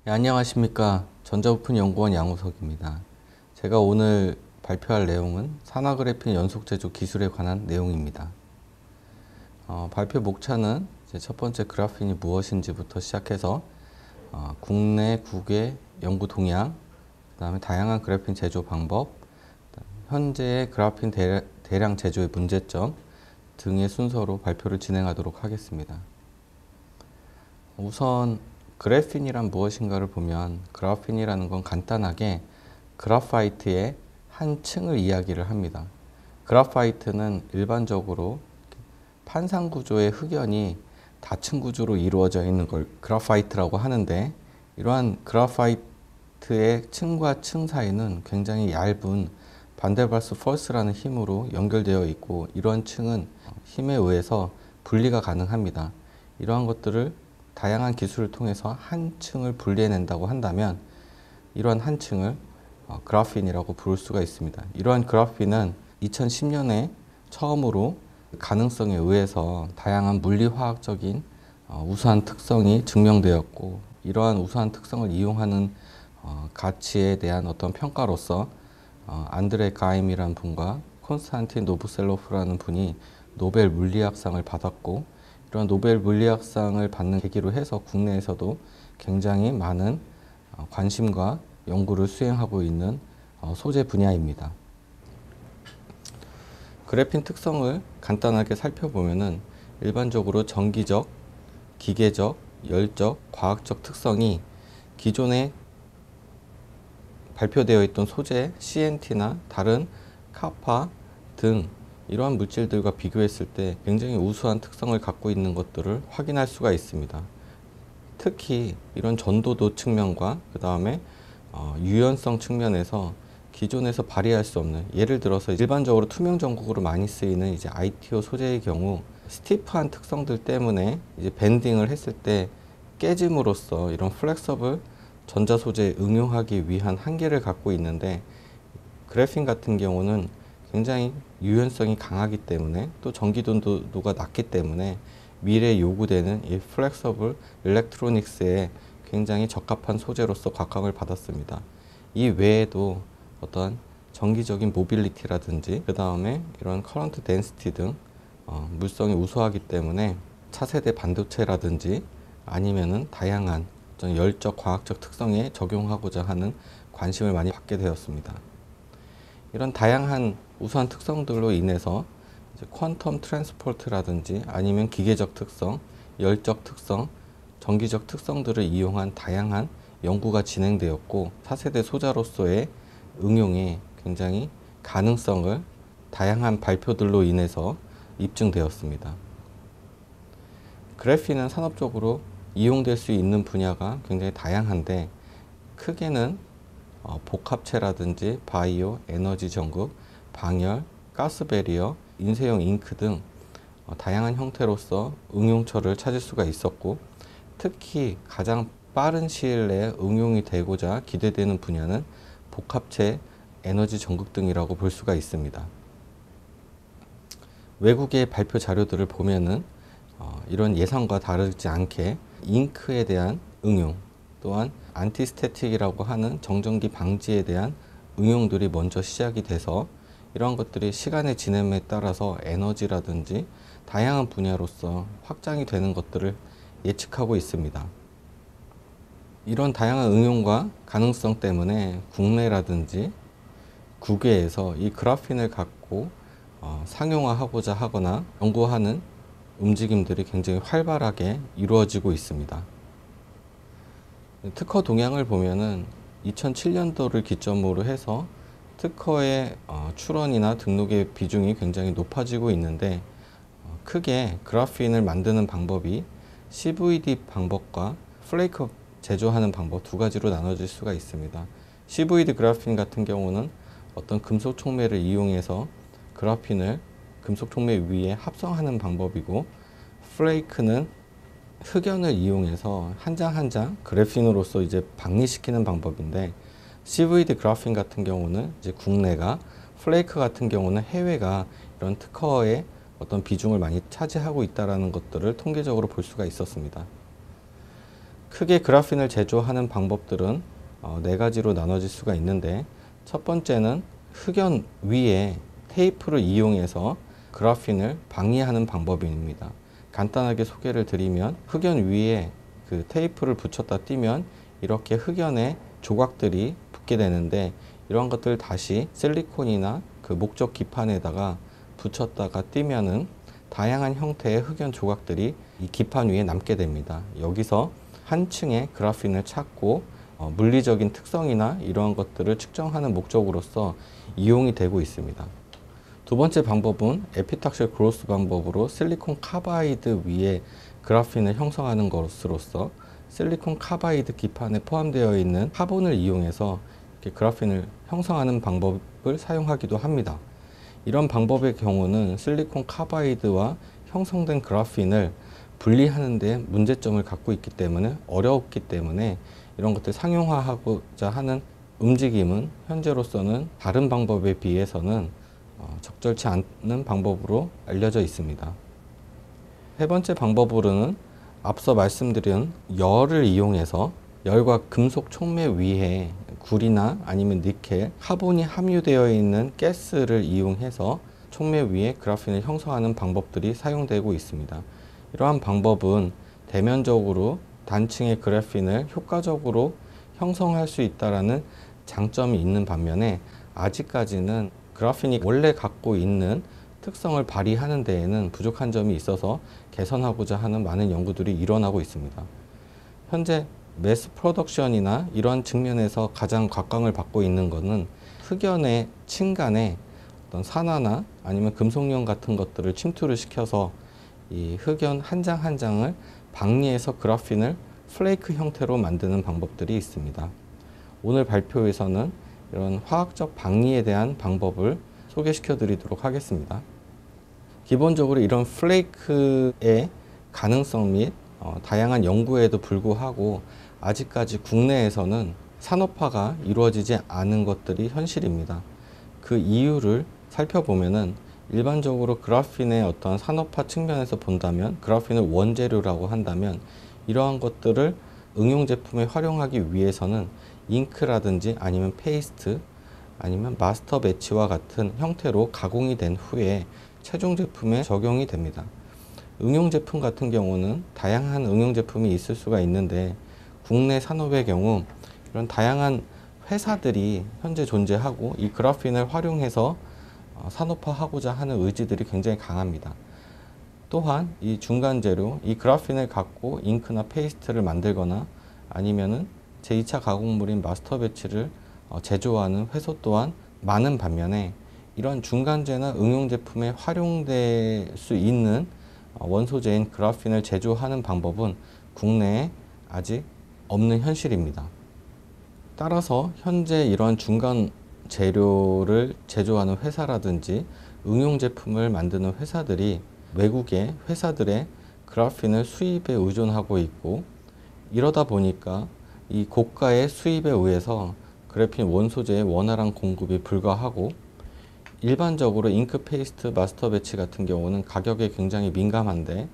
네, 안녕하십니까. 전자부품 연구원 양우석입니다. 제가 오늘 발표할 내용은 산화그래핀 연속제조 기술에 관한 내용입니다. 발표 목차는 첫 번째 그래핀이 무엇인지부터 시작해서 국내, 국외 연구 동향, 그 다음에 다양한 그래핀 제조 방법, 현재의 그래핀 대량 제조의 문제점 등의 순서로 발표를 진행하도록 하겠습니다. 우선 그래핀이란 무엇인가를 보면 그래핀이라는 건 간단하게 그래파이트의 한 층을 이야기를 합니다. 그래파이트는 일반적으로 판상 구조의 흑연이 다층 구조로 이루어져 있는 걸 그래파이트라고 하는데, 이러한 그래파이트의 층과 층 사이는 굉장히 얇은 반데르발스 포스라는 힘으로 연결되어 있고, 이러한 층은 힘에 의해서 분리가 가능합니다. 이러한 것들을 다양한 기술을 통해서 한 층을 분리해낸다고 한다면 이러한 한 층을 그래핀이라고 부를 수가 있습니다. 이러한 그래핀은 2010년에 처음으로 가능성에 의해서 다양한 물리화학적인 우수한 특성이 증명되었고, 이러한 우수한 특성을 이용하는 가치에 대한 어떤 평가로서 안드레 가임이라는 분과 콘스탄틴 노브셀로프라는 분이 노벨 물리학상을 받았고, 이런 노벨 물리학상을 받는 계기로 해서 국내에서도 굉장히 많은 관심과 연구를 수행하고 있는 소재 분야입니다. 그래핀 특성을 간단하게 살펴보면은 일반적으로 전기적, 기계적, 열적, 과학적 특성이 기존에 발표되어 있던 소재 CNT나 다른 카파 등 이러한 물질들과 비교했을 때 굉장히 우수한 특성을 갖고 있는 것들을 확인할 수가 있습니다. 특히 이런 전도도 측면과 그 다음에 유연성 측면에서 기존에서 발휘할 수 없는, 예를 들어서 일반적으로 투명 전구로 많이 쓰이는 이제 ITO 소재의 경우 스티프한 특성들 때문에 이제 밴딩을 했을 때 깨짐으로써 이런 플렉서블 전자 소재에 응용하기 위한 한계를 갖고 있는데, 그래핀 같은 경우는 굉장히 유연성이 강하기 때문에 또 전기전도도가 낮기 때문에 미래에 요구되는 이 플렉서블 일렉트로닉스에 굉장히 적합한 소재로서 곽감을 받았습니다. 이 외에도 어떤 정기적인 모빌리티라든지 그 다음에 이런 커런트 덴시티 등 물성이 우수하기 때문에 차세대 반도체라든지 아니면은 다양한 어떤 열적 과학적 특성에 적용하고자 하는 관심을 많이 받게 되었습니다. 이런 다양한 우수한 특성들로 인해서 이제 퀀텀 트랜스포트라든지 아니면 기계적 특성, 열적 특성, 전기적 특성들을 이용한 다양한 연구가 진행되었고, 차세대 소자로서의 응용에 굉장히 가능성을 다양한 발표들로 인해서 입증되었습니다. 그래핀은 산업적으로 이용될 수 있는 분야가 굉장히 다양한데, 크게는 복합체라든지 바이오, 에너지 전극, 방열, 가스 배리어, 인쇄용 잉크 등 다양한 형태로서 응용처를 찾을 수가 있었고, 특히 가장 빠른 시일 내에 응용이 되고자 기대되는 분야는 복합체, 에너지 전극 등이라고 볼 수가 있습니다. 외국의 발표 자료들을 보면은 이런 예상과 다르지 않게 잉크에 대한 응용, 또한 안티스태틱이라고 하는 정전기 방지에 대한 응용들이 먼저 시작이 돼서 이러한 것들이 시간의 지남에 따라서 에너지라든지 다양한 분야로서 확장이 되는 것들을 예측하고 있습니다. 이런 다양한 응용과 가능성 때문에 국내라든지 국외에서 이 그래핀을 갖고 상용화하고자 하거나 연구하는 움직임들이 굉장히 활발하게 이루어지고 있습니다. 특허 동향을 보면은 2007년도를 기점으로 해서 특허의 출원이나 등록의 비중이 굉장히 높아지고 있는데, 크게 그래핀을 만드는 방법이 CVD 방법과 플레이크 제조하는 방법 두 가지로 나눠질 수가 있습니다. CVD 그래핀 같은 경우는 어떤 금속 촉매를 이용해서 그래핀을 금속 촉매 위에 합성하는 방법이고, 플레이크는 흑연을 이용해서 한 장 한 장 그래핀으로서 이제 박리시키는 방법인데, CVD 그래핀 같은 경우는 이제 국내가, 플레이크 같은 경우는 해외가 이런 특허의 어떤 비중을 많이 차지하고 있다는 것들을 통계적으로 볼 수가 있었습니다. 크게 그라핀을 제조하는 방법들은 네 가지로 나눠질 수가 있는데, 첫 번째는 흑연 위에 테이프를 이용해서 그라핀을 방이하는 방법입니다. 간단하게 소개를 드리면, 흑연 위에 그 테이프를 붙였다 띄면 이렇게 흑연의 조각들이 붙게 되는데, 이런 것들을 다시 실리콘이나 그 목적 기판에다가 붙였다가 띄면은 다양한 형태의 흑연 조각들이 이 기판 위에 남게 됩니다. 여기서 한 층의 그라핀을 찾고 물리적인 특성이나 이러한 것들을 측정하는 목적으로서 이용이 되고 있습니다. 두 번째 방법은 에피탁실 그로스 방법으로 실리콘 카바이드 위에 그라핀을 형성하는 것으로서 실리콘 카바이드 기판에 포함되어 있는 카본을 이용해서 이렇게 그라핀을 형성하는 방법을 사용하기도 합니다. 이런 방법의 경우는 실리콘 카바이드와 형성된 그라핀을 분리하는 데 문제점을 갖고 있기 때문에 어렵기 때문에 이런 것들 상용화하고자 하는 움직임은 현재로서는 다른 방법에 비해서는 적절치 않는 방법으로 알려져 있습니다. 세 번째 방법으로는 앞서 말씀드린 열을 이용해서 열과 금속 촉매 위에 구리나 아니면 니켈, 카본이 함유되어 있는 가스를 이용해서 촉매 위에 그라핀을 형성하는 방법들이 사용되고 있습니다. 이러한 방법은 대면적으로 단층의 그래핀을 효과적으로 형성할 수 있다는 장점이 있는 반면에, 아직까지는 그라핀이 원래 갖고 있는 특성을 발휘하는 데에는 부족한 점이 있어서 개선하고자 하는 많은 연구들이 일어나고 있습니다. 현재 매스 프로덕션이나 이러한 측면에서 가장 각광을 받고 있는 것은 흑연의 층간에 어떤 산화나 아니면 금속연 같은 것들을 침투를 시켜서 이 흑연 한 장 한 장을 방리해서 그라핀을 플레이크 형태로 만드는 방법들이 있습니다. 오늘 발표에서는 이런 화학적 방리에 대한 방법을 소개시켜 드리도록 하겠습니다. 기본적으로 이런 플레이크의 가능성 및 다양한 연구에도 불구하고 아직까지 국내에서는 산업화가 이루어지지 않은 것들이 현실입니다. 그 이유를 살펴보면은 일반적으로 그라핀의 어떤 산업화 측면에서 본다면, 그라핀을 원재료라고 한다면 이러한 것들을 응용 제품에 활용하기 위해서는 잉크라든지 아니면 페이스트 아니면 마스터 배치와 같은 형태로 가공이 된 후에 최종 제품에 적용이 됩니다. 응용 제품 같은 경우는 다양한 응용 제품이 있을 수가 있는데, 국내 산업의 경우 이런 다양한 회사들이 현재 존재하고 이 그라핀을 활용해서 산업화하고자 하는 의지들이 굉장히 강합니다. 또한 이 중간 재료, 이 그라핀을 갖고 잉크나 페이스트를 만들거나 아니면은 제2차 가공물인 마스터 배치를 제조하는 회사 또한 많은 반면에, 이런 중간재나 응용 제품에 활용될 수 있는 원소재인 그라핀을 제조하는 방법은 국내에 아직 없는 현실입니다. 따라서 현재 이러한 중간 재료를 제조하는 회사라든지 응용 제품을 만드는 회사들이 외국의 회사들의 그라핀을 수입에 의존하고 있고, 이러다 보니까 이 고가의 수입에 의해서 그래핀 원소재의 원활한 공급이 불가하고, 일반적으로 잉크 페이스트 마스터 배치 같은 경우는 가격에 굉장히 민감한데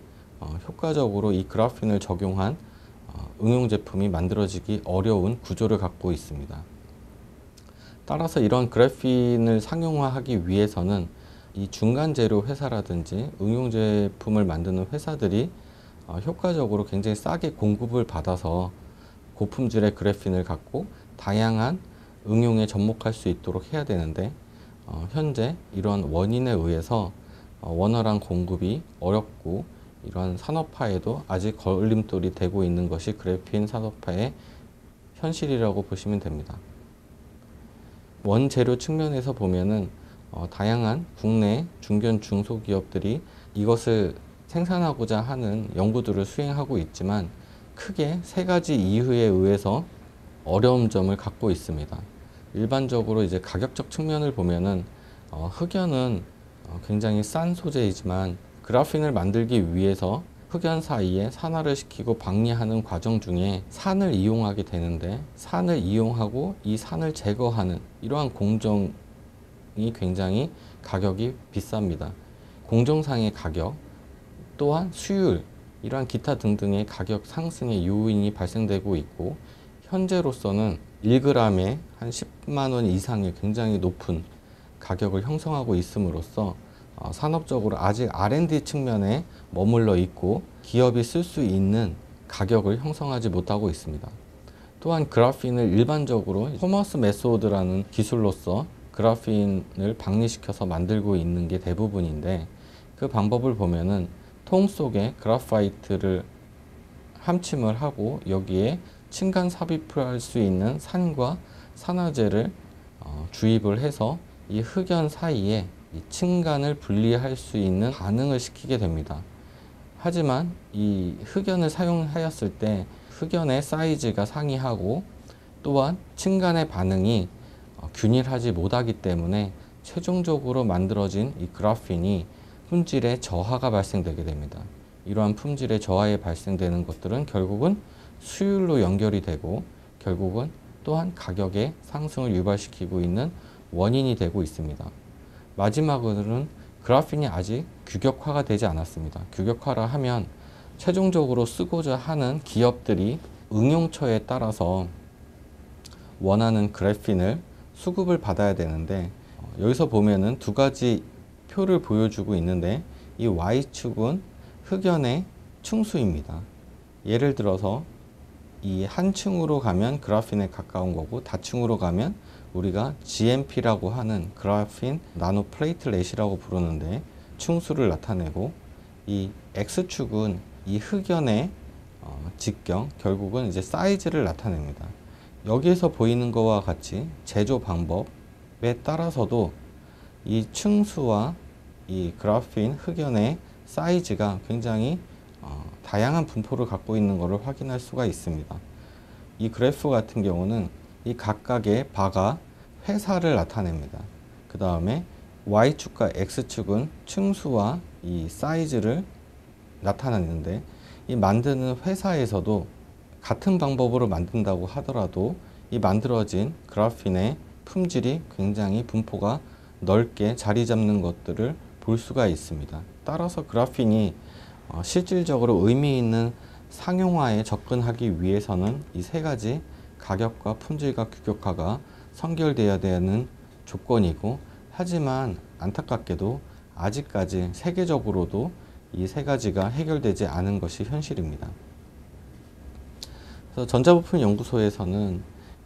효과적으로 이 그라핀을 적용한 응용 제품이 만들어지기 어려운 구조를 갖고 있습니다. 따라서 이런 그래핀을 상용화하기 위해서는 이 중간 재료 회사라든지 응용 제품을 만드는 회사들이 효과적으로 굉장히 싸게 공급을 받아서 고품질의 그래핀을 갖고 다양한 응용에 접목할 수 있도록 해야 되는데, 현재 이러한 원인에 의해서 원활한 공급이 어렵고 이러한 산업화에도 아직 걸림돌이 되고 있는 것이 그래핀 산업화의 현실이라고 보시면 됩니다. 원재료 측면에서 보면은 다양한 국내 중견 중소기업들이 이것을 생산하고자 하는 연구들을 수행하고 있지만, 크게 세 가지 이유에 의해서 어려운 점을 갖고 있습니다. 일반적으로 이제 가격적 측면을 보면은 흑연은 굉장히 싼 소재이지만 그라핀을 만들기 위해서 흑연 사이에 산화를 시키고 방리하는 과정 중에 산을 이용하게 되는데, 산을 이용하고 이 산을 제거하는 이러한 공정이 굉장히 가격이 비쌉니다. 공정상의 가격 또한 수율, 이러한 기타 등등의 가격 상승의 요인이 발생되고 있고, 현재로서는 1g에 한 10만 원 이상의 굉장히 높은 가격을 형성하고 있음으로써 산업적으로 아직 R&D 측면에 머물러 있고 기업이 쓸 수 있는 가격을 형성하지 못하고 있습니다. 또한 그래핀을 일반적으로 토머스 메소드라는 기술로서 그래핀을 방리시켜서 만들고 있는 게 대부분인데, 그 방법을 보면은 통 속에 그래파이트를 함침을 하고 여기에 층간 삽입할 수 있는 산과 산화제를 주입을 해서 이 흑연 사이에 이 층간을 분리할 수 있는 반응을 시키게 됩니다. 하지만 이 흑연을 사용하였을 때 흑연의 사이즈가 상이하고 또한 층간의 반응이 균일하지 못하기 때문에 최종적으로 만들어진 이 그래핀이 품질의 저하가 발생되게 됩니다. 이러한 품질의 저하에 발생되는 것들은 결국은 수율로 연결이 되고 결국은 또한 가격의 상승을 유발시키고 있는 원인이 되고 있습니다. 마지막으로는 그래핀이 아직 규격화가 되지 않았습니다. 규격화를 하면 최종적으로 쓰고자 하는 기업들이 응용처에 따라서 원하는 그래핀을 수급을 받아야 되는데, 여기서 보면은 두 가지 표를 보여주고 있는데, 이 Y축은 흑연의 층수입니다. 예를 들어서 이 한 층으로 가면 그래핀에 가까운 거고, 다층으로 가면 우리가 GMP라고 하는 그래핀 나노 플레이트렛이라고 부르는데 층수를 나타내고, 이 X축은 이 흑연의 직경, 결국은 이제 사이즈를 나타냅니다. 여기에서 보이는 것과 같이 제조 방법에 따라서도 이 층수와 이 그래핀 흑연의 사이즈가 굉장히 다양한 분포를 갖고 있는 것을 확인할 수가 있습니다. 이 그래프 같은 경우는 이 각각의 바가 회사를 나타냅니다. 그 다음에 Y축과 X축은 층수와 이 사이즈를 나타내는데, 이 만드는 회사에서도 같은 방법으로 만든다고 하더라도 이 만들어진 그래핀의 품질이 굉장히 분포가 넓게 자리 잡는 것들을 볼 수가 있습니다. 따라서 그래핀이 실질적으로 의미 있는 상용화에 접근하기 위해서는 이 세 가지 가격과 품질과 규격화가 선결되어야 되는 조건이고, 하지만 안타깝게도 아직까지 세계적으로도 이 세 가지가 해결되지 않은 것이 현실입니다. 그래서 전자부품연구소에서는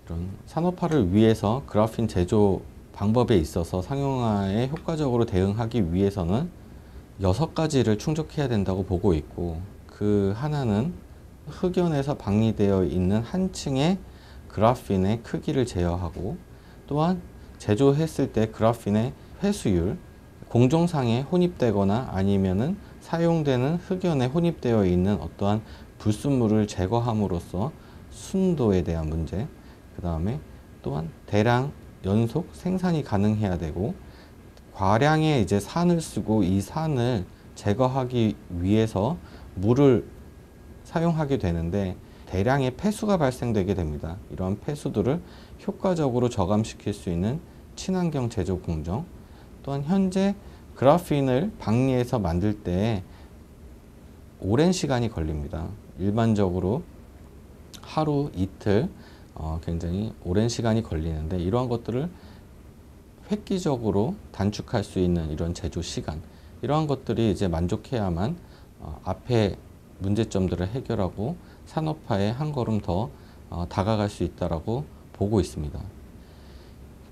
이런 산업화를 위해서 그래핀 제조 방법에 있어서 상용화에 효과적으로 대응하기 위해서는 6가지를 충족해야 된다고 보고 있고, 그 하나는 흑연에서 방리되어 있는 한 층의 그래핀의 크기를 제어하고, 또한 제조했을 때 그래핀의 회수율, 공정상에 혼입되거나 아니면은 사용되는 흑연에 혼입되어 있는 어떠한 불순물을 제거함으로써 순도에 대한 문제, 그 다음에 또한 대량 연속 생산이 가능해야 되고, 과량의 이제 산을 쓰고 이 산을 제거하기 위해서 물을 사용하게 되는데 대량의 폐수가 발생되게 됩니다. 이러한 폐수들을 효과적으로 저감시킬 수 있는 친환경 제조 공정, 또한 현재 그래핀을 방리해서 만들 때 오랜 시간이 걸립니다. 일반적으로 하루, 이틀 굉장히 오랜 시간이 걸리는데, 이러한 것들을 획기적으로 단축할 수 있는 이런 제조 시간, 이러한 것들이 이제 만족해야만 앞에 문제점들을 해결하고 산업화에 한 걸음 더 다가갈 수 있다라고 보고 있습니다.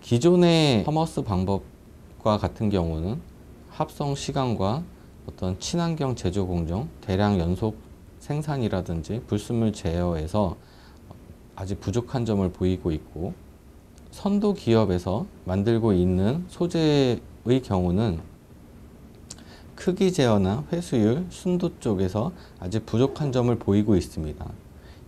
기존의 커머스 방법과 같은 경우는 합성 시간과 어떤 친환경 제조 공정, 대량 연속 생산이라든지 불순물 제어에서 아직 부족한 점을 보이고 있고, 선도 기업에서 만들고 있는 소재의 경우는 크기 제어나 회수율, 순도 쪽에서 아직 부족한 점을 보이고 있습니다.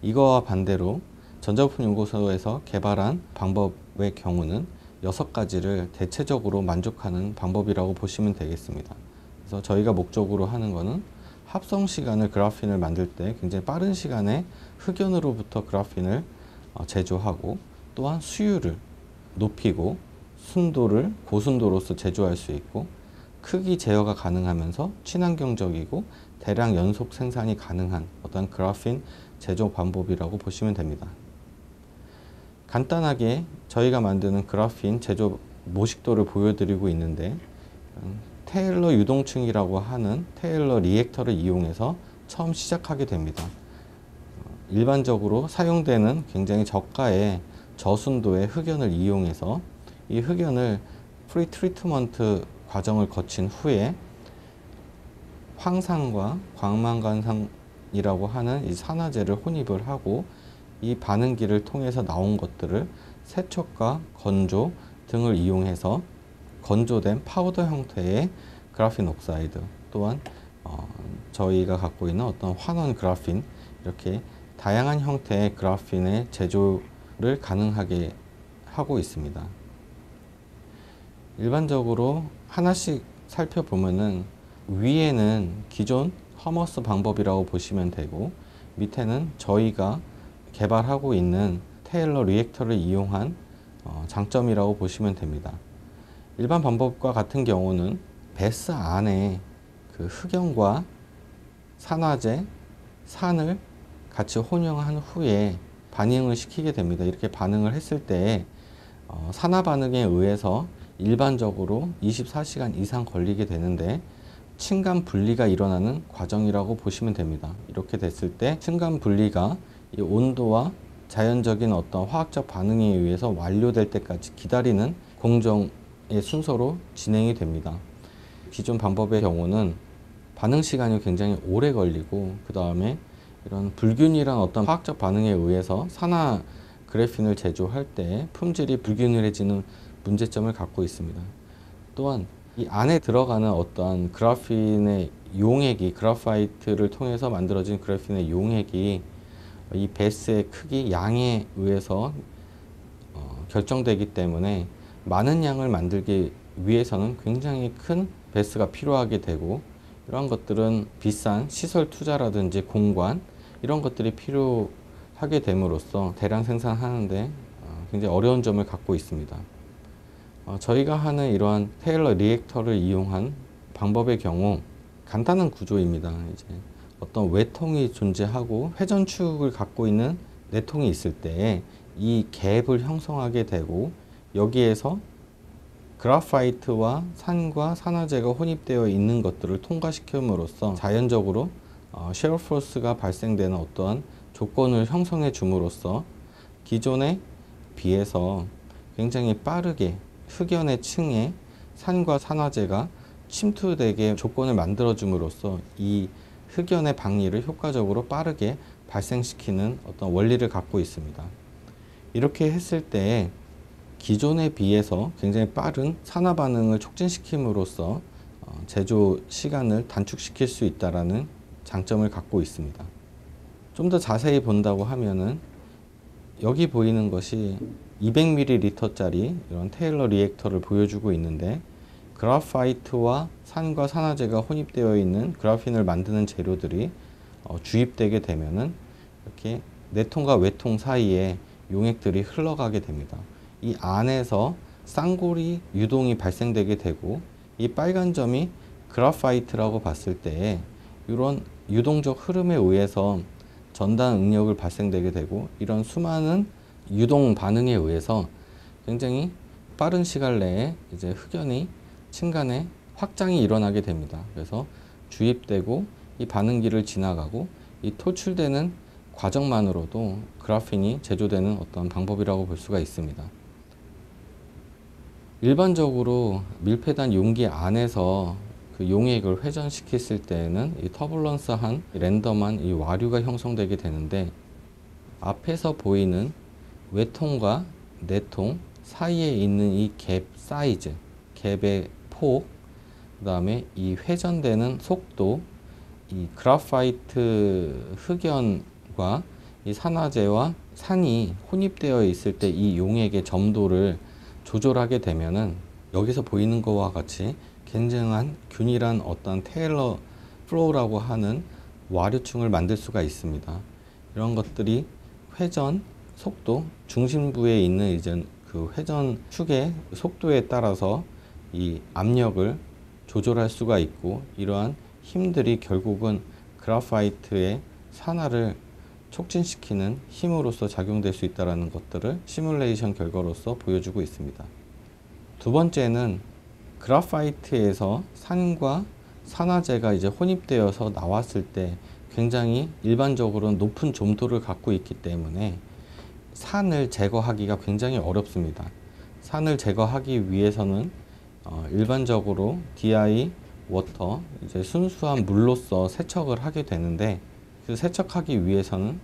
이거와 반대로 전자부품연구소에서 개발한 방법의 경우는 6가지를 대체적으로 만족하는 방법이라고 보시면 되겠습니다. 그래서 저희가 목적으로 하는 거는 합성 시간을 그래핀을 만들 때 굉장히 빠른 시간에 흑연으로부터 그래핀을 제조하고, 또한 수율을 높이고 순도를 고순도로서 제조할 수 있고, 크기 제어가 가능하면서 친환경적이고 대량 연속 생산이 가능한 어떤 그래핀 제조 방법이라고 보시면 됩니다. 간단하게 저희가 만드는 그래핀 제조 모식도를 보여드리고 있는데, 테일러 유동층이라고 하는 테일러 리액터를 이용해서 처음 시작하게 됩니다. 일반적으로 사용되는 굉장히 저가의 저순도의 흑연을 이용해서 이 흑연을 프리 트리트먼트 과정을 거친 후에 황산과 광망간산이라고 하는 이 산화제를 혼입을 하고, 이 반응기를 통해서 나온 것들을 세척과 건조 등을 이용해서 건조된 파우더 형태의 그래핀 옥사이드, 또한 저희가 갖고 있는 어떤 환원 그래핀, 이렇게 다양한 형태의 그래핀의 제조를 가능하게 하고 있습니다. 일반적으로 하나씩 살펴보면은 위에는 기존 허머스 방법이라고 보시면 되고, 밑에는 저희가 개발하고 있는 테일러 리액터를 이용한 장점이라고 보시면 됩니다. 일반 방법과 같은 경우는 베스 안에 그 흑연과 산화제, 산을 같이 혼용한 후에 반응을 시키게 됩니다. 이렇게 반응을 했을 때 산화 반응에 의해서 일반적으로 24시간 이상 걸리게 되는데, 층간 분리가 일어나는 과정이라고 보시면 됩니다. 이렇게 됐을 때 층간 분리가 이 온도와 자연적인 어떤 화학적 반응에 의해서 완료될 때까지 기다리는 공정의 순서로 진행이 됩니다. 기존 방법의 경우는 반응 시간이 굉장히 오래 걸리고, 그 다음에 이런 불균일한 어떤 화학적 반응에 의해서 산화 그래핀을 제조할 때 품질이 불균일해지는 문제점을 갖고 있습니다. 또한 이 안에 들어가는 어떠한 그래핀의 용액이, 그래파이트를 통해서 만들어진 그래핀의 용액이 이 베스의 크기, 양에 의해서 결정되기 때문에 많은 양을 만들기 위해서는 굉장히 큰 베스가 필요하게 되고, 이러한 것들은 비싼 시설 투자라든지 공관, 이런 것들이 필요하게 됨으로써 대량 생산하는데 굉장히 어려운 점을 갖고 있습니다. 저희가 하는 이러한 테일러 리액터를 이용한 방법의 경우 간단한 구조입니다. 이제 어떤 외통이 존재하고 회전축을 갖고 있는 내통이 있을 때 이 갭을 형성하게 되고, 여기에서 그래파이트와 산과 산화제가 혼입되어 있는 것들을 통과시킴으로써 자연적으로 셰어 포스가 발생되는 어떠한 조건을 형성해 줌으로써 기존에 비해서 굉장히 빠르게 흑연의 층에 산과 산화제가 침투되게 조건을 만들어 줌으로써 이 흑연의 방리를 효과적으로 빠르게 발생시키는 어떤 원리를 갖고 있습니다. 이렇게 했을 때 기존에 비해서 굉장히 빠른 산화 반응을 촉진시킴으로써 제조 시간을 단축시킬 수 있다는 장점을 갖고 있습니다. 좀 더 자세히 본다고 하면은 여기 보이는 것이 200ml짜리 이런 테일러 리액터를 보여주고 있는데, 그래파이트와 산과 산화제가 혼입되어 있는 그래핀을 만드는 재료들이 주입되게 되면은 이렇게 내통과 외통 사이에 용액들이 흘러가게 됩니다. 이 안에서 쌍고리 유동이 발생되게 되고, 이 빨간 점이 그래파이트라고 봤을 때 이런 유동적 흐름에 의해서 전단 응력을 발생되게 되고, 이런 수많은 유동 반응에 의해서 굉장히 빠른 시간 내에 이제 흑연이 층간에 확장이 일어나게 됩니다. 그래서 주입되고 이 반응기를 지나가고 이 토출되는 과정만으로도 그래핀이 제조되는 어떤 방법이라고 볼 수가 있습니다. 일반적으로 밀폐단 용기 안에서 그 용액을 회전시켰을 때에는 이 터뷸런스한 랜덤한 이 와류가 형성되게 되는데, 앞에서 보이는 외통과 내통 사이에 있는 이 갭 사이즈, 갭의 폭, 그 다음에 이 회전되는 속도, 이 그래파이트 흑연과 이 산화제와 산이 혼입되어 있을 때 이 용액의 점도를 조절하게 되면은 여기서 보이는 것과 같이 굉장한 균일한 어떤 테일러 플로우라고 하는 와류층을 만들 수가 있습니다. 이런 것들이 회전 속도, 중심부에 있는 이제 그 회전 축의 속도에 따라서 이 압력을 조절할 수가 있고, 이러한 힘들이 결국은 그래파이트의 산화를 촉진시키는 힘으로서 작용될 수 있다는 것들을 시뮬레이션 결과로서 보여주고 있습니다. 두 번째는 그래파이트에서 산과 산화제가 이제 혼입되어서 나왔을 때 굉장히 일반적으로 높은 점도를 갖고 있기 때문에 산을 제거하기가 굉장히 어렵습니다. 산을 제거하기 위해서는 일반적으로 DI 워터, 이제 순수한 물로서 세척을 하게 되는데, 그 세척하기 위해서는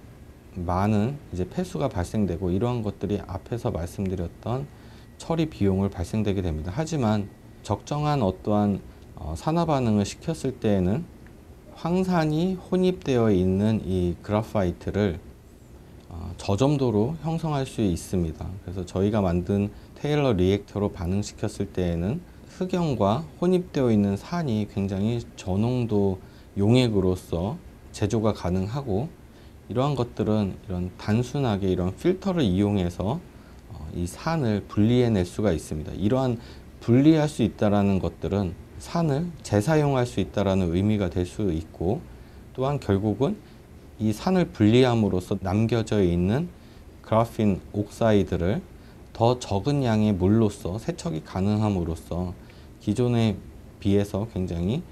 많은 이제 폐수가 발생되고, 이러한 것들이 앞에서 말씀드렸던 처리 비용을 발생되게 됩니다. 하지만 적정한 어떠한 산화 반응을 시켰을 때에는 황산이 혼입되어 있는 이 그래파이트를 저점도로 형성할 수 있습니다. 그래서 저희가 만든 테일러 리액터로 반응시켰을 때에는 흑연과 혼입되어 있는 산이 굉장히 저농도 용액으로서 제조가 가능하고, 이러한 것들은 이런 단순하게 이런 필터를 이용해서 이 산을 분리해낼 수가 있습니다. 이러한 분리할 수 있다는 것들은 산을 재사용할 수 있다는 의미가 될 수 있고, 또한 결국은 이 산을 분리함으로써 남겨져 있는 그라핀 옥사이드를 더 적은 양의 물로서 세척이 가능함으로써 기존에 비해서 굉장히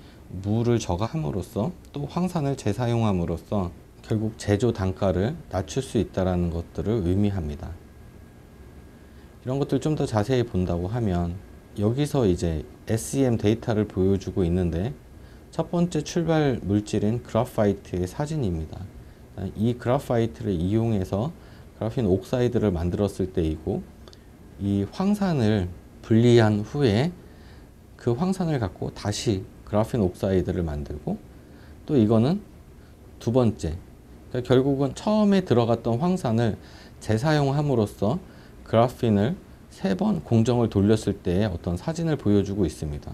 물을 저감함으로써, 또 황산을 재사용함으로써 결국 제조 단가를 낮출 수 있다는 것들을 의미합니다. 이런 것들 좀 더 자세히 본다고 하면, 여기서 이제 SEM 데이터를 보여주고 있는데, 첫 번째 출발 물질인 그래파이트의 사진입니다. 이 그래파이트를 이용해서 그라핀 옥사이드를 만들었을 때이고, 이 황산을 분리한 후에 그 황산을 갖고 다시 그라핀 옥사이드를 만들고, 또 이거는 두 번째, 그러니까 결국은 처음에 들어갔던 황산을 재사용함으로써 그라핀을 3번 공정을 돌렸을 때 어떤 사진을 보여주고 있습니다.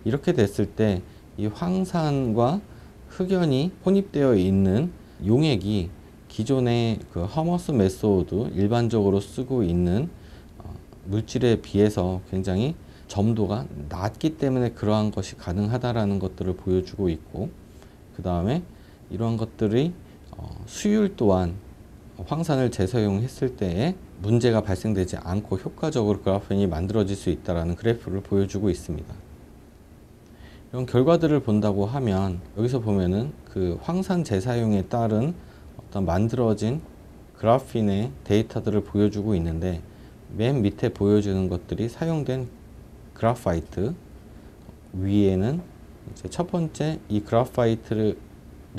이렇게 됐을 때 이 황산과 흑연이 혼입되어 있는 용액이 기존의 그 허머스 메소드 일반적으로 쓰고 있는 물질에 비해서 굉장히 점도가 낮기 때문에 그러한 것이 가능하다라는 것들을 보여주고 있고, 그 다음에 이러한 것들이 수율 또한 황산을 재사용했을 때에 문제가 발생되지 않고 효과적으로 그래핀이 만들어질 수 있다는 그래프를 보여주고 있습니다. 이런 결과들을 본다고 하면, 여기서 보면은 그 황산 재사용에 따른 어떤 만들어진 그래핀의 데이터들을 보여주고 있는데, 맨 밑에 보여주는 것들이 사용된 그래파이트, 위에는 이제 첫 번째 이 그래파이트를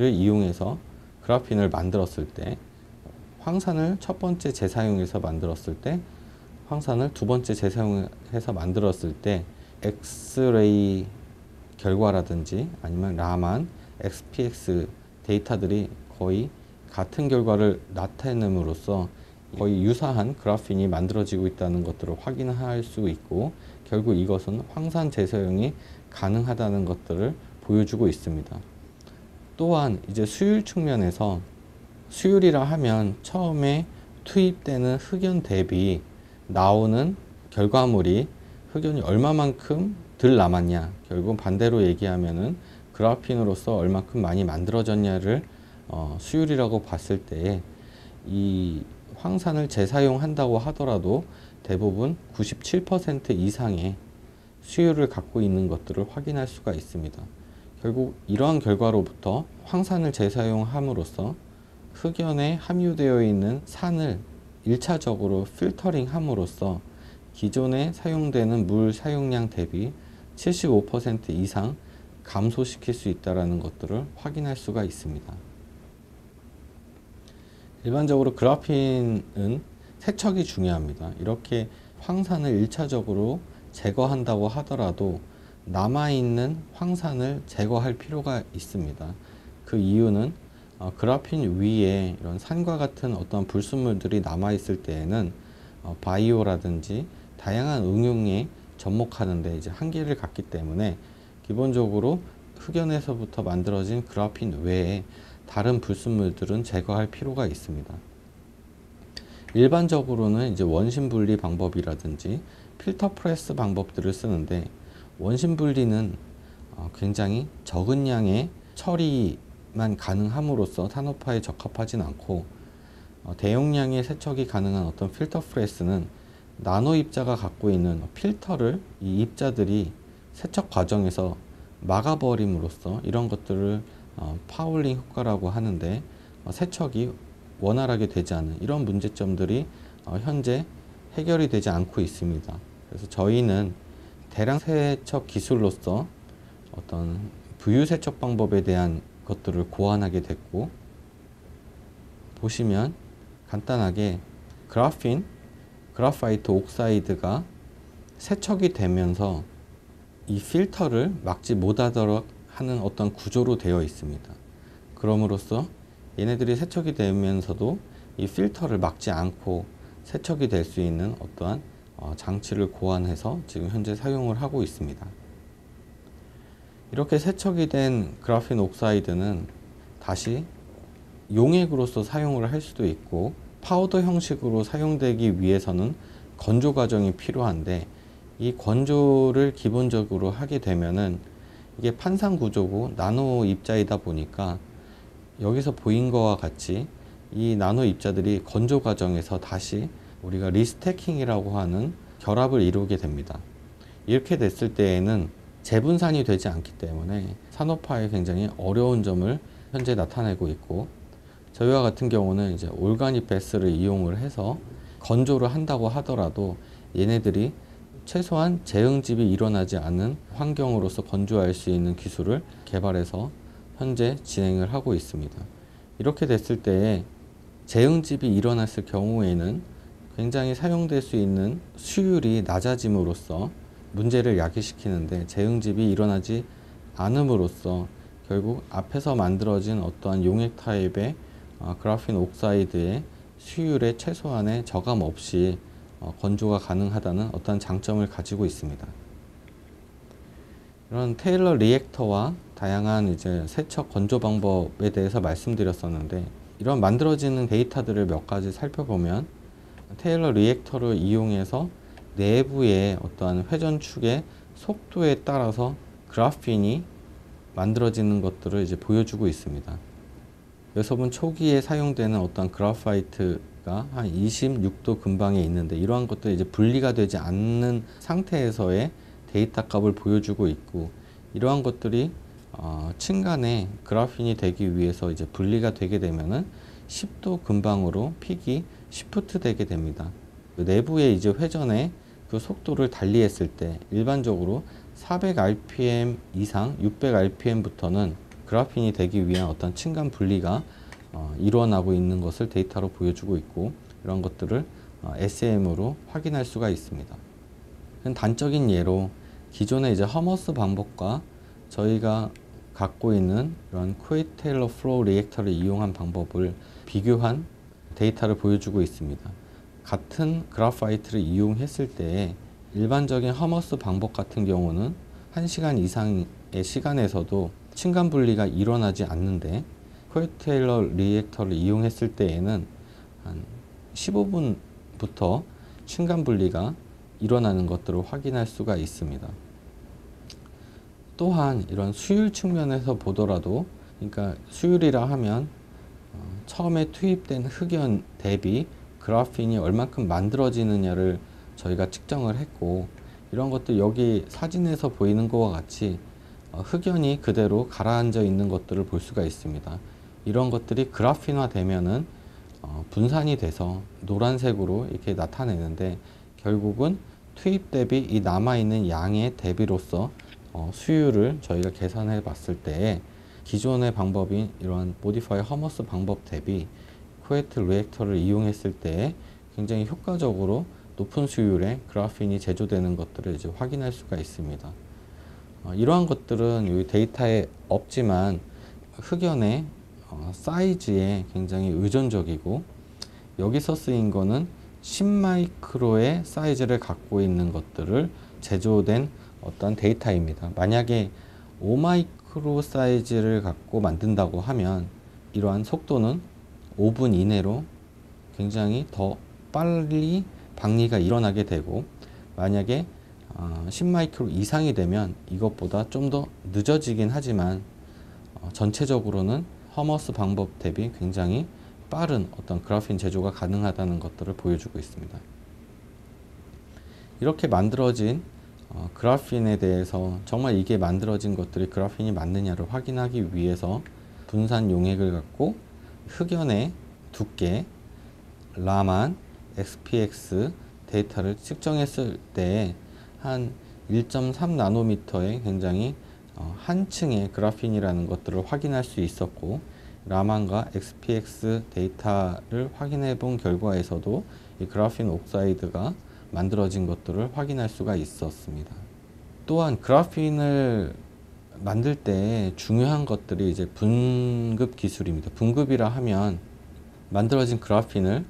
이용해서 그래핀을 만들었을 때, 황산을 첫 번째 재사용해서 만들었을 때, 황산을 두 번째 재사용해서 만들었을 때 엑스레이 결과라든지 아니면 라만, XPX 데이터들이 거의 같은 결과를 나타냄으로써 거의 유사한 그래핀이 만들어지고 있다는 것들을 확인할 수 있고, 결국 이것은 황산 재사용이 가능하다는 것들을 보여주고 있습니다. 또한 이제 수율 측면에서, 수율이라 하면 처음에 투입되는 흑연 대비 나오는 결과물이 흑연이 얼마만큼 덜 남았냐, 결국 반대로 얘기하면은 그래핀으로서 얼마큼 많이 만들어졌냐를 수율이라고 봤을 때, 이 황산을 재사용한다고 하더라도 대부분 97% 이상의 수율을 갖고 있는 것들을 확인할 수가 있습니다. 결국 이러한 결과로부터 황산을 재사용함으로써 흑연에 함유되어 있는 산을 1차적으로 필터링 함으로써 기존에 사용되는 물 사용량 대비 75% 이상 감소시킬 수 있다는 것들을 확인할 수가 있습니다. 일반적으로 그래핀은 세척이 중요합니다. 이렇게 황산을 1차적으로 제거한다고 하더라도 남아있는 황산을 제거할 필요가 있습니다. 그 이유는 그래핀 위에 이런 산과 같은 어떤 불순물들이 남아있을 때에는 바이오라든지 다양한 응용에 접목하는데 이제 한계를 갖기 때문에, 기본적으로 흑연에서부터 만들어진 그래핀 외에 다른 불순물들은 제거할 필요가 있습니다. 일반적으로는 이제 원심 분리 방법이라든지 필터 프레스 방법들을 쓰는데, 원심 분리는 굉장히 적은 양의 처리만 가능함으로써 산업화에 적합하진 않고, 대용량의 세척이 가능한 어떤 필터 프레스는 나노 입자가 갖고 있는 필터를 이 입자들이 세척 과정에서 막아버림으로써 이런 것들을 파울링 효과라고 하는데, 세척이 원활하게 되지 않는 이런 문제점들이 현재 해결이 되지 않고 있습니다. 그래서 저희는 대량 세척 기술로서 어떤 부유 세척 방법에 대한 것들을 고안하게 됐고, 보시면 간단하게 그라파이트 옥사이드가 세척이 되면서 이 필터를 막지 못하도록 하는 어떤 구조로 되어 있습니다. 그럼으로써 얘네들이 세척이 되면서도 이 필터를 막지 않고 세척이 될 수 있는 어떠한 장치를 고안해서 지금 현재 사용을 하고 있습니다. 이렇게 세척이 된 그라핀 옥사이드는 다시 용액으로서 사용을 할 수도 있고, 파우더 형식으로 사용되기 위해서는 건조 과정이 필요한데, 이 건조를 기본적으로 하게 되면은 이게 판상 구조고 나노 입자이다 보니까 여기서 보인 것과 같이 이 나노 입자들이 건조 과정에서 다시 우리가 리스태킹이라고 하는 결합을 이루게 됩니다. 이렇게 됐을 때에는 재분산이 되지 않기 때문에 산업화에 굉장히 어려운 점을 현재 나타내고 있고, 저희와 같은 경우는 이제 올가닉 베스를 이용을 해서 건조를 한다고 하더라도 얘네들이 최소한 재응집이 일어나지 않은 환경으로서 건조할 수 있는 기술을 개발해서 현재 진행을 하고 있습니다. 이렇게 됐을 때에 재응집이 일어났을 경우에는 굉장히 사용될 수 있는 수율이 낮아짐으로써 문제를 야기시키는데, 재응집이 일어나지 않음으로써 결국 앞에서 만들어진 어떠한 용액 타입의 그라핀 옥사이드의 수율의 최소한의 저감 없이 건조가 가능하다는 어떤 장점을 가지고 있습니다. 이런 테일러 리액터와 다양한 이제 세척 건조 방법에 대해서 말씀드렸었는데, 이런 만들어지는 데이터들을 몇 가지 살펴보면 테일러 리액터를 이용해서 내부의 어떠한 회전축의 속도에 따라서 그라핀이 만들어지는 것들을 이제 보여주고 있습니다. 여기서 초기에 사용되는 어떤 그래파이트가 한 26도 근방에 있는데, 이러한 것들이 이제 분리가 되지 않는 상태에서의 데이터 값을 보여주고 있고, 이러한 것들이 층간에 그라핀이 되기 위해서 이제 분리가 되게 되면은 10도 근방으로 픽이 시프트 되게 됩니다. 내부의 이제 회전의 그 속도를 달리했을 때 일반적으로 400rpm 이상 600rpm부터는 그라핀이 되기 위한 어떤 층간 분리가 일어나고 있는 것을 데이터로 보여주고 있고, 이런 것들을 SM으로 확인할 수가 있습니다. 단적인 예로 기존의 이제 허머스 방법과 저희가 갖고 있는 이런 코에트 테일러 플로우 리액터를 이용한 방법을 비교한 데이터를 보여주고 있습니다. 같은 그래파이트를 이용했을 때 일반적인 허머스 방법 같은 경우는 1시간 이상의 시간에서도 층간 분리가 일어나지 않는데, 코에트 테일러 리액터를 이용했을 때에는 한 15분부터 층간 분리가 일어나는 것들을 확인할 수가 있습니다. 또한 이런 수율 측면에서 보더라도, 그러니까 수율이라 하면 처음에 투입된 흑연 대비 그라핀이 얼만큼 만들어지느냐를 저희가 측정을 했고, 이런 것들 여기 사진에서 보이는 것과 같이 흑연이 그대로 가라앉아 있는 것들을 볼 수가 있습니다. 이런 것들이 그라핀화 되면은 분산이 돼서 노란색으로 이렇게 나타내는데, 결국은 투입 대비 이 남아있는 양의 대비로서 수율을 저희가 계산해 봤을 때 기존의 방법인 이러한 모디파이 허머스 방법 대비 코에트 리액터를 이용했을 때 굉장히 효과적으로 높은 수율의 그라핀이 제조되는 것들을 이제 확인할 수가 있습니다. 이러한 것들은 여기 데이터에 없지만 흑연의 사이즈에 굉장히 의존적이고, 여기서 쓰인 거는 10마이크로의 사이즈를 갖고 있는 것들을 제조된 어떤 데이터입니다. 만약에 5마이크로 사이즈를 갖고 만든다고 하면 이러한 속도는 5분 이내로 굉장히 더 빨리 박리가 일어나게 되고, 만약에 10마이크로 이상이 되면 이것보다 좀 더 늦어지긴 하지만 전체적으로는 허머스 방법 대비 굉장히 빠른 어떤 그래핀 제조가 가능하다는 것들을 보여주고 있습니다. 이렇게 만들어진 그래핀에 대해서 정말 이게 만들어진 것들이 그래핀이 맞느냐를 확인하기 위해서 분산 용액을 갖고 흑연의 두께, 라만, XPX 데이터를 측정했을 때 한 1.3 나노미터의 굉장히 한층의 그래핀이라는 것들을 확인할 수 있었고, 라만과 XPX 데이터를 확인해 본 결과에서도 이 그래핀 옥사이드가 만들어진 것들을 확인할 수가 있었습니다. 또한 그래핀을 만들 때 중요한 것들이 이제 분급 기술입니다. 분급이라 하면 만들어진 그래핀을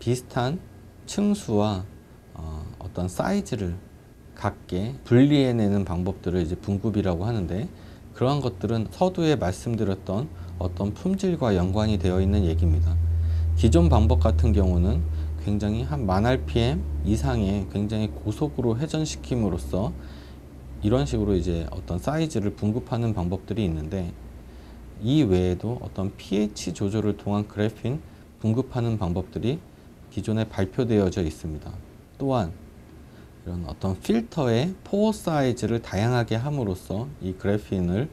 비슷한 층수와 어떤 사이즈를 같게 분리해내는 방법들을 이제 분급이라고 하는데, 그러한 것들은 서두에 말씀드렸던 어떤 품질과 연관이 되어 있는 얘기입니다. 기존 방법 같은 경우는 굉장히 한 1000rpm 이상의 굉장히 고속으로 회전시킴으로써 이런 식으로 이제 어떤 사이즈를 분급하는 방법들이 있는데, 이 외에도 어떤 pH 조절을 통한 그래핀 분급하는 방법들이 기존에 발표되어져 있습니다. 또한 이런 어떤 필터의 포어 사이즈를 다양하게 함으로써 이 그래핀을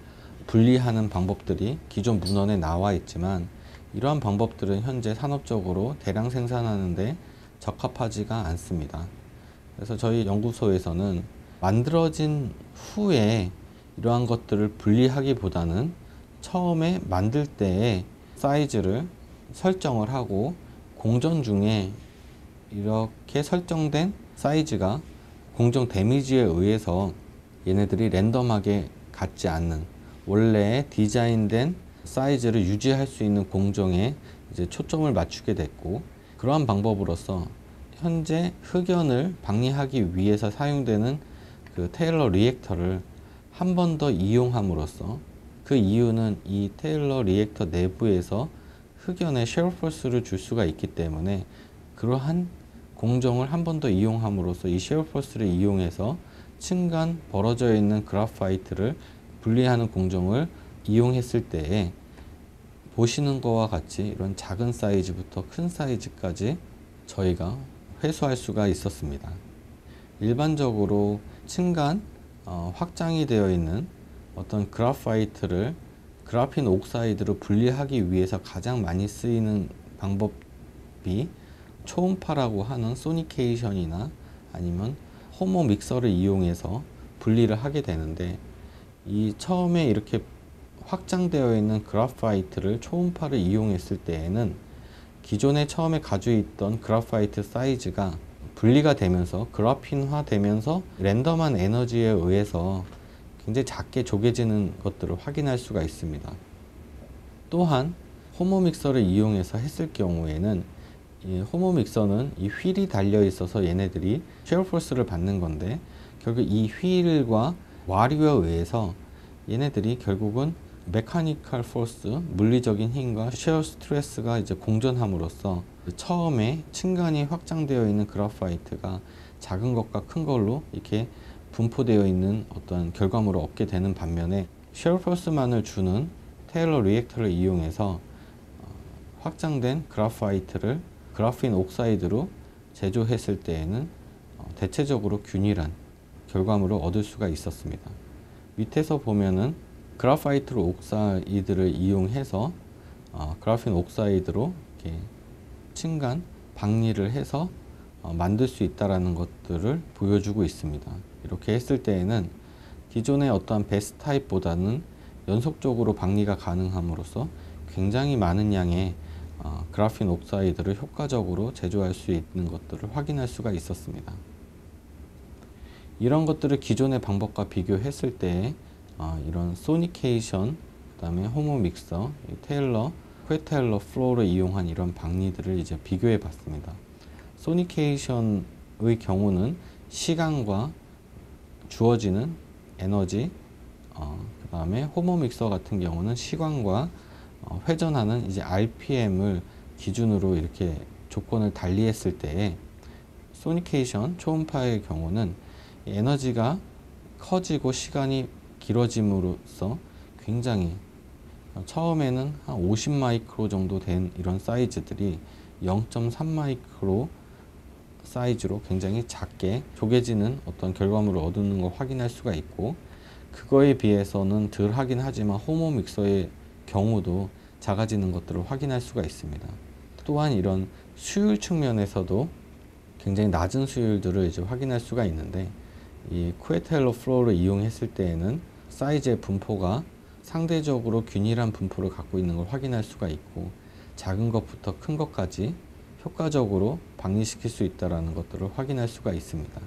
분리하는 방법들이 기존 문헌에 나와 있지만, 이러한 방법들은 현재 산업적으로 대량 생산하는데 적합하지가 않습니다. 그래서 저희 연구소에서는 만들어진 후에 이러한 것들을 분리하기보다는 처음에 만들 때에 사이즈를 설정을 하고, 공정 중에 이렇게 설정된 사이즈가 공정 데미지에 의해서 얘네들이 랜덤하게 같지 않는 원래 디자인된 사이즈를 유지할 수 있는 공정에 이제 초점을 맞추게 됐고, 그러한 방법으로서 현재 흑연을 방리하기 위해서 사용되는 그 테일러 리액터를 한 번 더 이용함으로써, 그 이유는 이 테일러 리액터 내부에서 흑연에 셰어 폴스를 줄 수가 있기 때문에, 그러한 공정을 한 번 더 이용함으로써 이 셰어 폴스를 이용해서 층간 벌어져 있는 그래파이트를 분리하는 공정을 이용했을 때에 보시는 것과 같이 이런 작은 사이즈부터 큰 사이즈까지 저희가 회수할 수가 있었습니다. 일반적으로 층간 확장이 되어 있는 어떤 그래파이트를 그래핀 옥사이드로 분리하기 위해서 가장 많이 쓰이는 방법이 초음파라고 하는 소니케이션이나 아니면 호모 믹서를 이용해서 분리를 하게 되는데, 이 처음에 이렇게 확장되어 있는 그래파이트를 초음파를 이용했을 때에는 기존에 처음에 가지고 있던 그래파이트 사이즈가 분리가 되면서 그래핀화 되면서 랜덤한 에너지에 의해서 굉장히 작게 조개지는 것들을 확인할 수가 있습니다. 또한 호모 믹서를 이용해서 했을 경우에는 이 호모 믹서는 이 휠이 달려 있어서 얘네들이 셰어 폴스를 받는 건데, 결국 이 휠과 와류에 의해서 얘네들이 결국은 메카니컬 포스, 물리적인 힘과 셰어 스트레스가 이제 공존함으로써 처음에 층간이 확장되어 있는 그래파이트가 작은 것과 큰 걸로 이렇게 분포되어 있는 어떤 결과물을 얻게 되는 반면에, 셰어 폴스만을 주는 테일러 리액터를 이용해서 확장된 그래파이트를 그래핀 옥사이드로 제조했을 때에는 대체적으로 균일한 결과물을 얻을 수가 있었습니다. 밑에서 보면은 그래파이트 옥사이드를 이용해서 그래핀 옥사이드로 이렇게 층간 방리를 해서 만들 수 있다라는 것들을 보여주고 있습니다. 이렇게 했을 때에는 기존의 어떠한 베스 타입보다는 연속적으로 방리가 가능함으로써 굉장히 많은 양의 그래핀 옥사이드를 효과적으로 제조할 수 있는 것들을 확인할 수가 있었습니다. 이런 것들을 기존의 방법과 비교했을 때 이런 소니케이션, 그 다음에 호모 믹서, 테일러, 퀘테일러 플로우를 이용한 이런 방리들을 이제 비교해 봤습니다. 소니케이션의 경우는 시간과 주어지는 에너지, 그 다음에 호모 믹서 같은 경우는 시간과 회전하는 이제 RPM을 기준으로 이렇게 조건을 달리했을 때에, 소니케이션 초음파의 경우는 에너지가 커지고 시간이 길어짐으로써 굉장히 처음에는 한 50 마이크로 정도 된 이런 사이즈들이 0.3 마이크로 사이즈로 굉장히 작게 조개지는 어떤 결과물을 얻는 걸 확인할 수가 있고, 그거에 비해서는 덜 하긴 하지만 호모 믹서의 경우도 작아지는 것들을 확인할 수가 있습니다. 또한 이런 수율 측면에서도 굉장히 낮은 수율들을 이제 확인할 수가 있는데, 이 쿠에텔러 플로우를 이용했을 때에는 사이즈의 분포가 상대적으로 균일한 분포를 갖고 있는 걸 확인할 수가 있고, 작은 것부터 큰 것까지 효과적으로 박리시킬 수 있다는 것들을 확인할 수가 있습니다.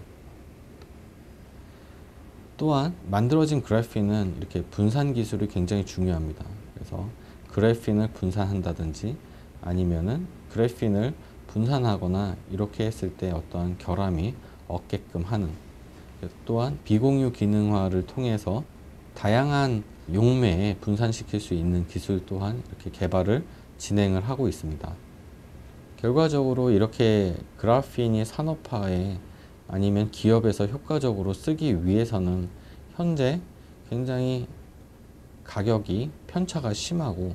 또한 만들어진 그래핀은 이렇게 분산 기술이 굉장히 중요합니다. 그래서 그래핀을 분산한다든지 아니면은 그래핀을 분산하거나 이렇게 했을 때 어떠한 결함이 없게끔 하는, 또한 비공유 기능화를 통해서 다양한 용매에 분산시킬 수 있는 기술 또한 이렇게 개발을 진행을 하고 있습니다. 결과적으로 이렇게 그래핀이 산업화에 아니면 기업에서 효과적으로 쓰기 위해서는 현재 굉장히 가격이 편차가 심하고,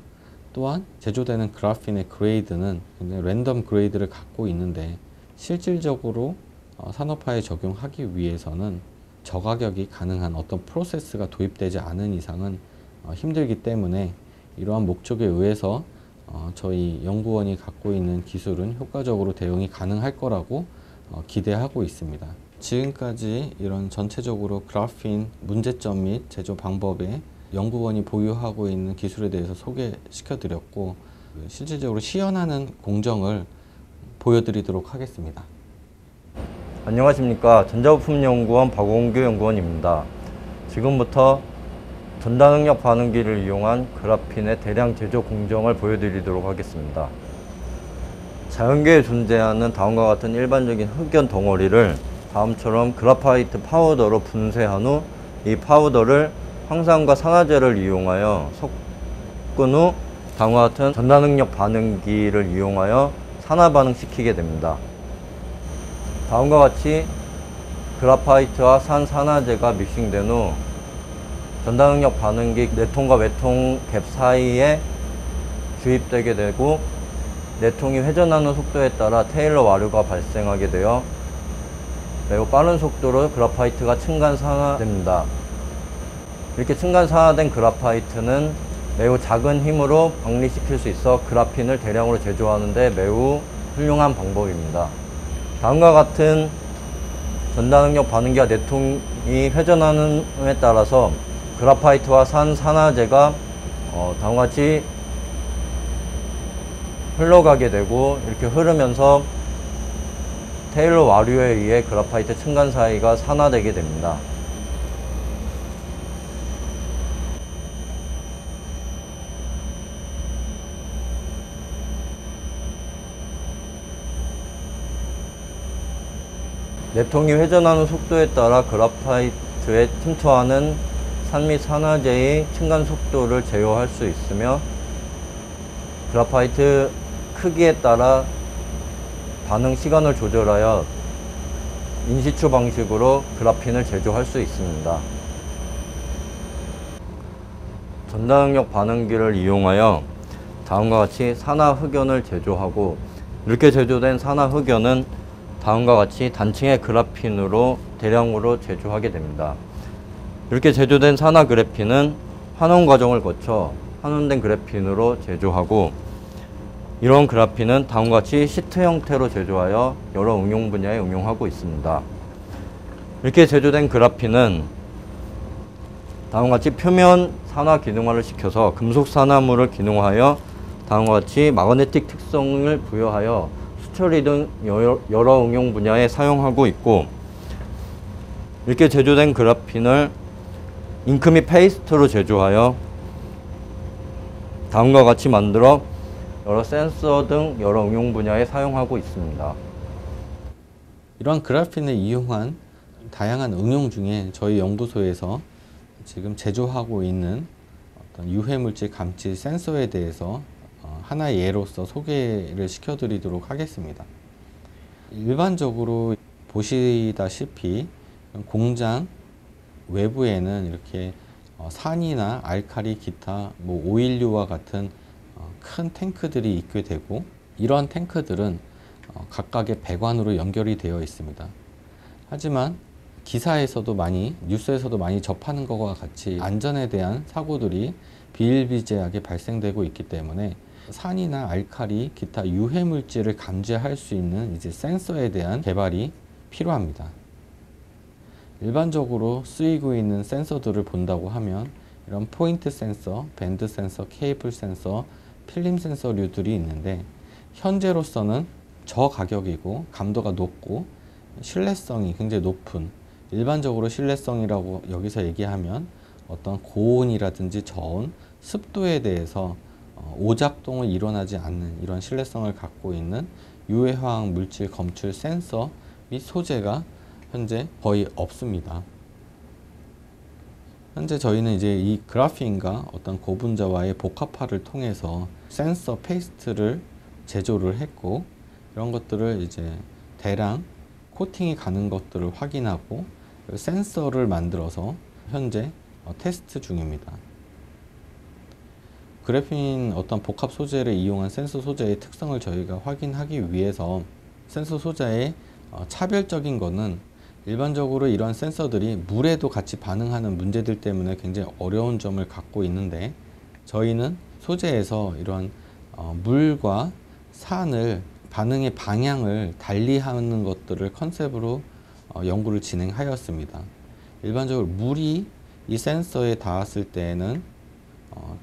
또한 제조되는 그래핀의 그레이드는 굉장히 랜덤 그레이드를 갖고 있는데, 실질적으로 산업화에 적용하기 위해서는 저가격이 가능한 어떤 프로세스가 도입되지 않은 이상은 힘들기 때문에, 이러한 목적에 의해서 저희 연구원이 갖고 있는 기술은 효과적으로 대응이 가능할 거라고 기대하고 있습니다. 지금까지 이런 전체적으로 그래핀 문제점 및 제조 방법에 연구원이 보유하고 있는 기술에 대해서 소개시켜 드렸고, 실질적으로 시연하는 공정을 보여드리도록 하겠습니다. 안녕하십니까. 전자부품연구원 박원규 연구원입니다. 지금부터 전단능력 반응기를 이용한 그래핀의 대량 제조 공정을 보여드리도록 하겠습니다. 자연계에 존재하는 다음과 같은 일반적인 흑연 덩어리를 다음처럼 그래파이트 파우더로 분쇄한 후 이 파우더를 황산과 산화제를 이용하여 섞은 후 다음과 같은 전단능력 반응기를 이용하여 산화 반응시키게 됩니다. 다음과 같이 그래파이트와 산산화제가 믹싱된 후 전단능력 반응기 내통과 외통 갭 사이에 주입되게 되고, 내통이 회전하는 속도에 따라 테일러 와류가 발생하게 되어 매우 빠른 속도로 그래파이트가 층간산화됩니다. 이렇게 층간산화된 그래파이트는 매우 작은 힘으로 박리시킬 수 있어 그래핀을 대량으로 제조하는 데 매우 훌륭한 방법입니다. 다음과 같은 전단능력 반응기와 내통이 회전하는 에 따라서 그래파이트와 산화제가 다음과 같이 흘러가게 되고, 이렇게 흐르면서 테일러 와류에 의해 그래파이트 층간 사이가 산화되게 됩니다. 내통이 회전하는 속도에 따라 그래파이트에 침투하는 산 및 산화제의 층간 속도를 제어할 수 있으며, 그래파이트 크기에 따라 반응 시간을 조절하여 인시추 방식으로 그래핀을 제조할 수 있습니다. 전단능력 반응기를 이용하여 다음과 같이 산화 흑연을 제조하고, 이렇게 제조된 산화 흑연은 다음과 같이 단층의 그래핀으로 대량으로 제조하게 됩니다. 이렇게 제조된 산화 그래핀은 환원 과정을 거쳐 환원된 그래핀으로 제조하고, 이런 그래핀은 다음과 같이 시트 형태로 제조하여 여러 응용 분야에 응용하고 있습니다. 이렇게 제조된 그래핀은 다음과 같이 표면 산화 기능화를 시켜서 금속 산화물을 기능화하여 다음과 같이 마그네틱 특성을 부여하여 수처리 등 여러 응용 분야에 사용하고 있고, 이렇게 제조된 그래핀을 잉크 및 페이스트로 제조하여 다음과 같이 만들어 여러 센서 등 여러 응용 분야에 사용하고 있습니다. 이러한 그래핀을 이용한 다양한 응용 중에 저희 연구소에서 지금 제조하고 있는 어떤 유해물질 감지 센서에 대해서 하나의 예로서 소개를 시켜드리도록 하겠습니다. 일반적으로 보시다시피 공장 외부에는 이렇게 산이나 알칼리, 기타 뭐 오일류와 같은 큰 탱크들이 있게 되고, 이러한 탱크들은 각각의 배관으로 연결이 되어 있습니다. 하지만 기사에서도 뉴스에서도 많이 접하는 것과 같이 안전에 대한 사고들이 비일비재하게 발생되고 있기 때문에 산이나 알칼리, 기타 유해 물질을 감지할 수 있는 이제 센서에 대한 개발이 필요합니다. 일반적으로 쓰이고 있는 센서들을 본다고 하면 이런 포인트 센서, 밴드 센서, 케이블 센서, 필름 센서류들이 있는데, 현재로서는 저가격이고 감도가 높고 신뢰성이 굉장히 높은, 일반적으로 신뢰성이라고 여기서 얘기하면 어떤 고온이라든지 저온, 습도에 대해서 오작동을 일어나지 않는 이런 신뢰성을 갖고 있는 유해화학 물질 검출 센서 및 소재가 현재 거의 없습니다. 현재 저희는 이제 이 그래핀과 어떤 고분자와의 복합화를 통해서 센서 페이스트를 제조를 했고, 이런 것들을 이제 대량 코팅이 가는 것들을 확인하고 센서를 만들어서 현재 테스트 중입니다. 그래핀 어떤 복합 소재를 이용한 센서 소재의 특성을 저희가 확인하기 위해서, 센서 소재의 차별적인 거는 일반적으로 이러한 센서들이 물에도 같이 반응하는 문제들 때문에 굉장히 어려운 점을 갖고 있는데, 저희는 소재에서 이러한 물과 산을 반응의 방향을 달리하는 것들을 컨셉으로 연구를 진행하였습니다. 일반적으로 물이 이 센서에 닿았을 때에는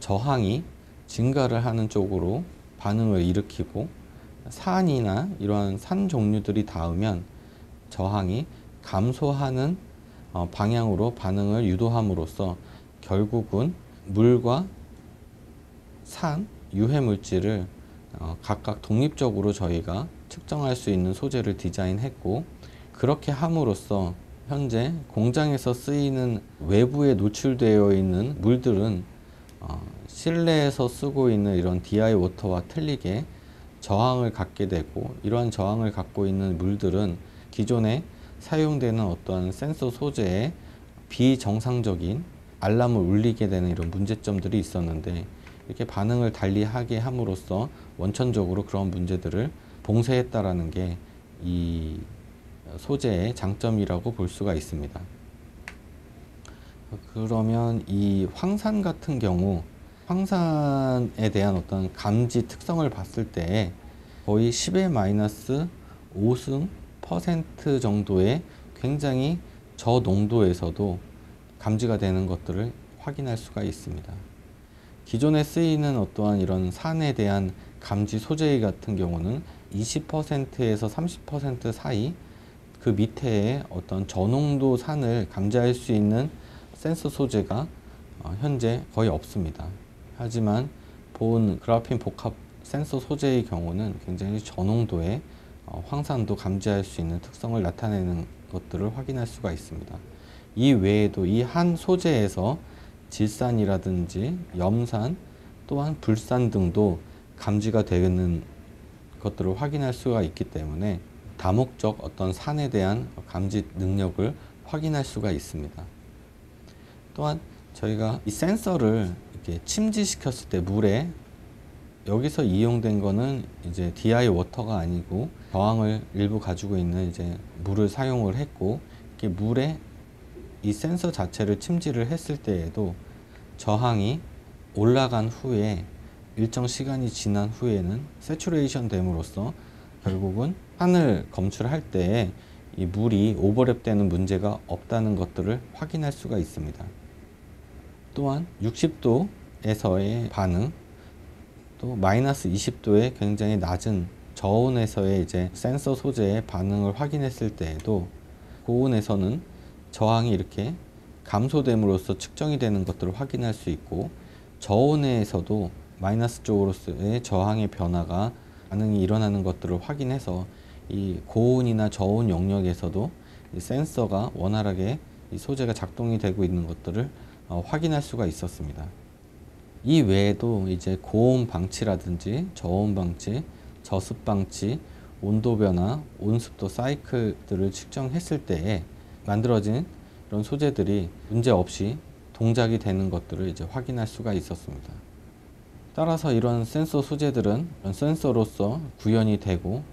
저항이 증가를 하는 쪽으로 반응을 일으키고, 산이나 이러한 산 종류들이 닿으면 저항이 감소하는 방향으로 반응을 유도함으로써 결국은 물과 산, 유해 물질을 각각 독립적으로 저희가 측정할 수 있는 소재를 디자인했고, 그렇게 함으로써 현재 공장에서 쓰이는 외부에 노출되어 있는 물들은 실내에서 쓰고 있는 이런 DI 워터와 틀리게 저항을 갖게 되고, 이러한 저항을 갖고 있는 물들은 기존에 사용되는 어떠한 센서 소재에 비정상적인 알람을 울리게 되는 이런 문제점들이 있었는데, 이렇게 반응을 달리하게 함으로써 원천적으로 그런 문제들을 봉쇄했다라는 게 이 소재의 장점이라고 볼 수가 있습니다. 그러면 이 황산 같은 경우, 황산에 대한 어떤 감지 특성을 봤을 때 거의 10의 마이너스 5승 % 정도의 굉장히 저농도에서도 감지가 되는 것들을 확인할 수가 있습니다. 기존에 쓰이는 어떠한 이런 산에 대한 감지 소재 같은 경우는 20%에서 30% 사이, 그 밑에 어떤 저농도 산을 감지할 수 있는 센서 소재가 현재 거의 없습니다. 하지만 본 그래핀 복합 센서 소재의 경우는 굉장히 저농도의 황산도 감지할 수 있는 특성을 나타내는 것들을 확인할 수가 있습니다. 이 외에도 이 한 소재에서 질산이라든지 염산, 또한 불산 등도 감지가 되는 것들을 확인할 수가 있기 때문에 다목적 어떤 산에 대한 감지 능력을 확인할 수가 있습니다. 또한 저희가 이 센서를 이렇게 침지시켰을 때 물에, 여기서 이용된 거는 이제 DI 워터가 아니고 저항을 일부 가지고 있는 이제 물을 사용을 했고, 이렇게 물에 이 센서 자체를 침지를 했을 때에도 저항이 올라간 후에 일정 시간이 지난 후에는 세츄레이션 됨으로써 결국은 산을 검출할 때에 이 물이 오버랩 되는 문제가 없다는 것들을 확인할 수가 있습니다. 또한 60도에서의 반응, 또 마이너스 20도의 굉장히 낮은 저온에서의 이제 센서 소재의 반응을 확인했을 때에도 고온에서는 저항이 이렇게 감소됨으로써 측정이 되는 것들을 확인할 수 있고, 저온에서도 마이너스 쪽으로서의 저항의 변화가 반응이 일어나는 것들을 확인해서 이 고온이나 저온 영역에서도 이 센서가 원활하게 이 소재가 작동이 되고 있는 것들을 확인할 수가 있었습니다. 이 외에도 이제 고온 방치라든지 저온 방치, 저습 방치, 온도 변화, 온습도 사이클들을 측정했을 때에 만들어진 이런 소재들이 문제 없이 동작이 되는 것들을 이제 확인할 수가 있었습니다. 따라서 이런 센서 소재들은 센서로서 구현이 되고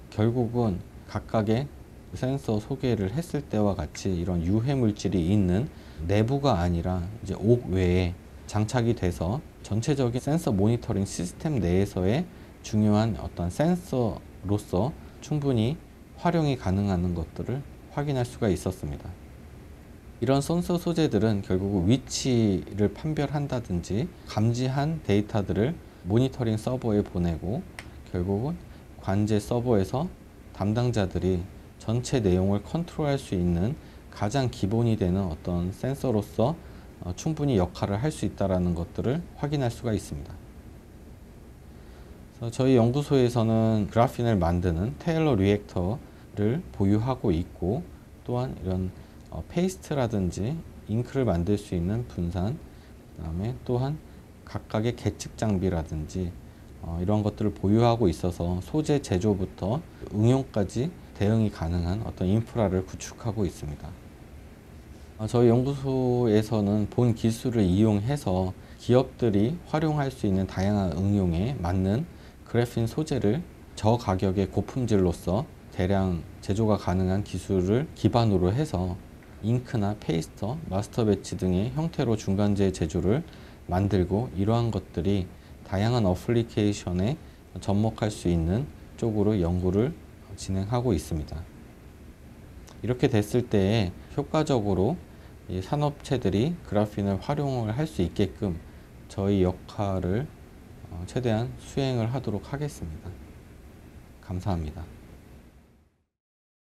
결국은 각각의 센서 소개를 했을 때와 같이 이런 유해 물질이 있는 내부가 아니라 이제 옥 외에 장착이 돼서 전체적인 센서 모니터링 시스템 내에서의 중요한 어떤 센서로서 충분히 활용이 가능한 것들을 확인할 수가 있었습니다. 이런 센서 소재들은 결국 위치를 판별한다든지 감지한 데이터들을 모니터링 서버에 보내고 결국은 관제 서버에서 담당자들이 전체 내용을 컨트롤할 수 있는 가장 기본이 되는 어떤 센서로서 충분히 역할을 할 수 있다는 것들을 확인할 수가 있습니다. 그래서 저희 연구소에서는 그래핀을 만드는 테일러 리액터를 보유하고 있고 또한 이런 페이스트라든지 잉크를 만들 수 있는 분산, 그다음에 또한 각각의 계측 장비라든지 이런 것들을 보유하고 있어서 소재 제조부터 응용까지 대응이 가능한 어떤 인프라를 구축하고 있습니다. 저희 연구소에서는 본 기술을 이용해서 기업들이 활용할 수 있는 다양한 응용에 맞는 그래핀 소재를 저가격의 고품질로서 대량 제조가 가능한 기술을 기반으로 해서 잉크나 페이스터, 마스터 배치 등의 형태로 중간재 제조를 만들고 이러한 것들이 다양한 어플리케이션에 접목할 수 있는 쪽으로 연구를 진행하고 있습니다. 이렇게 됐을 때에 효과적으로 이 산업체들이 그래핀을 활용을 할 수 있게끔 저희 역할을 최대한 수행을 하도록 하겠습니다. 감사합니다.